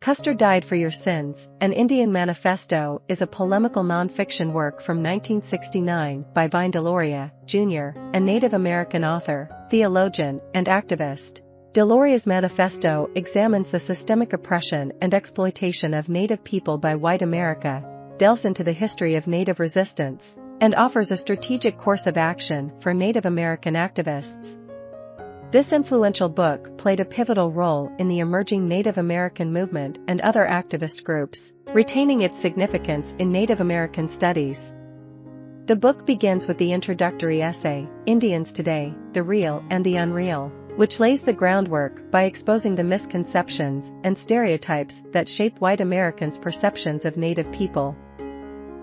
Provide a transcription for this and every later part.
Custer Died for Your Sins, An Indian Manifesto is a polemical nonfiction work from 1969 by Vine Deloria Jr., a Native American author, theologian, and activist. Deloria's manifesto examines the systemic oppression and exploitation of Native people by white America, delves into the history of Native resistance, and offers a strategic course of action for Native American activists. This influential book played a pivotal role in the emerging Native American movement and other activist groups, retaining its significance in Native American studies. The book begins with the introductory essay, Indians Today, the Real and the Unreal, which lays the groundwork by exposing the misconceptions and stereotypes that shape white Americans' perceptions of Native people.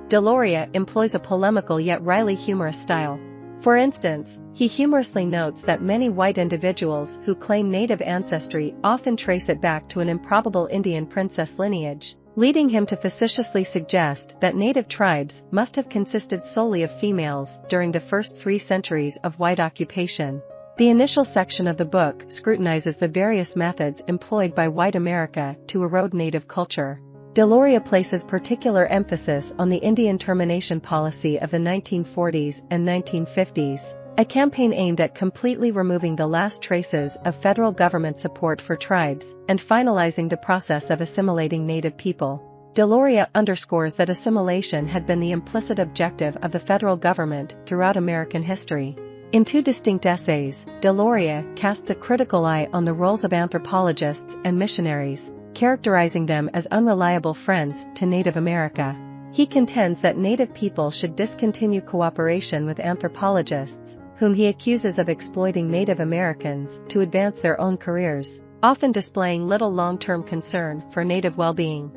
Deloria employs a polemical yet wryly humorous style. For instance, he humorously notes that many white individuals who claim Native ancestry often trace it back to an improbable Indian princess lineage, leading him to facetiously suggest that Native tribes must have consisted solely of females during the first 3 centuries of white occupation. The initial section of the book scrutinizes the various methods employed by white America to erode Native culture. Deloria places particular emphasis on the Indian termination policy of the 1940s and 1950s, a campaign aimed at completely removing the last traces of federal government support for tribes and finalizing the process of assimilating Native people. Deloria underscores that assimilation had been the implicit objective of the federal government throughout American history. In 2 distinct essays, Deloria casts a critical eye on the roles of anthropologists and missionaries, characterizing them as unreliable friends to Native America. He contends that Native people should discontinue cooperation with anthropologists, whom he accuses of exploiting Native Americans to advance their own careers, often displaying little long-term concern for Native well-being.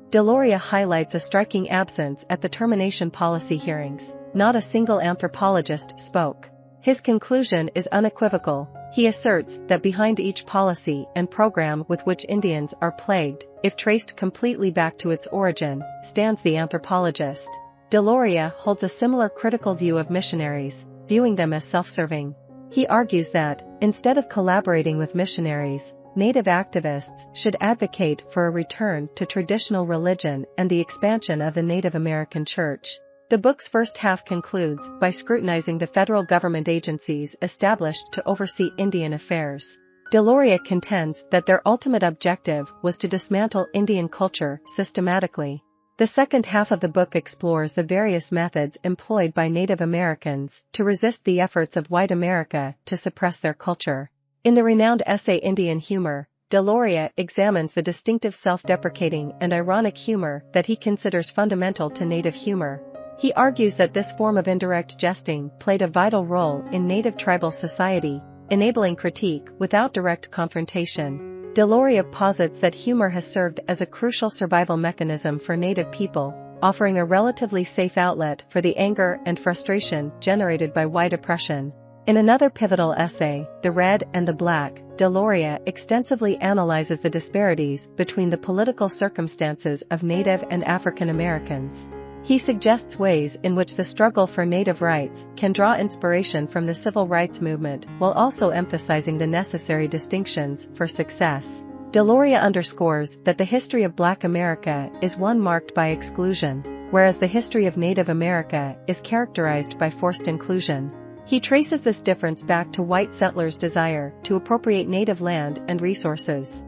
Deloria highlights a striking absence at the termination policy hearings. Not a single anthropologist spoke. His conclusion is unequivocal. He asserts that behind each policy and program with which Indians are plagued, if traced completely back to its origin, stands the anthropologist. Deloria holds a similar critical view of missionaries, viewing them as self-serving. He argues that, instead of collaborating with missionaries, Native activists should advocate for a return to traditional religion and the expansion of the Native American Church. The book's first half concludes by scrutinizing the federal government agencies established to oversee Indian affairs. Deloria contends that their ultimate objective was to dismantle Indian culture systematically. The second half of the book explores the various methods employed by Native Americans to resist the efforts of white America to suppress their culture. In the renowned essay Indian Humor, Deloria examines the distinctive self-deprecating and ironic humor that he considers fundamental to Native humor. He argues that this form of indirect jesting played a vital role in Native tribal society, enabling critique without direct confrontation. Deloria posits that humor has served as a crucial survival mechanism for Native people, offering a relatively safe outlet for the anger and frustration generated by white oppression. In another pivotal essay, The Red and the Black, Deloria extensively analyzes the disparities between the political circumstances of Native and African Americans. He suggests ways in which the struggle for Native rights can draw inspiration from the civil rights movement while also emphasizing the necessary distinctions for success. Deloria underscores that the history of Black America is one marked by exclusion, whereas the history of Native America is characterized by forced inclusion. He traces this difference back to white settlers' desire to appropriate Native land and resources.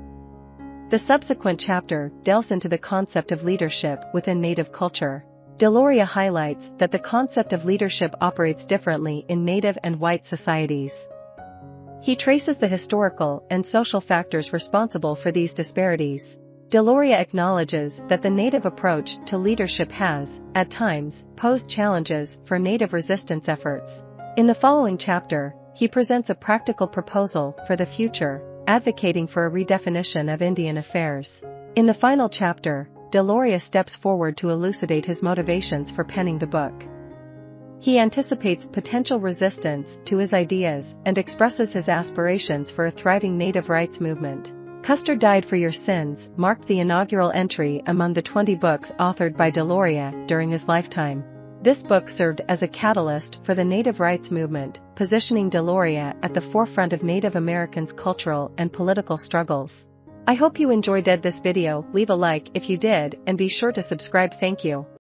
The subsequent chapter delves into the concept of leadership within Native culture. Deloria highlights that the concept of leadership operates differently in Native and white societies. He traces the historical and social factors responsible for these disparities. Deloria acknowledges that the Native approach to leadership has, at times, posed challenges for Native resistance efforts. In the following chapter, he presents a practical proposal for the future, advocating for a redefinition of Indian affairs. In the final chapter, Deloria steps forward to elucidate his motivations for penning the book. He anticipates potential resistance to his ideas and expresses his aspirations for a thriving Native rights movement. Custer Died for Your Sins marked the inaugural entry among the 20 books authored by Deloria during his lifetime. This book served as a catalyst for the Native rights movement, positioning Deloria at the forefront of Native Americans' cultural and political struggles. I hope you enjoyed this video. Leave a like if you did and be sure to subscribe. Thank you.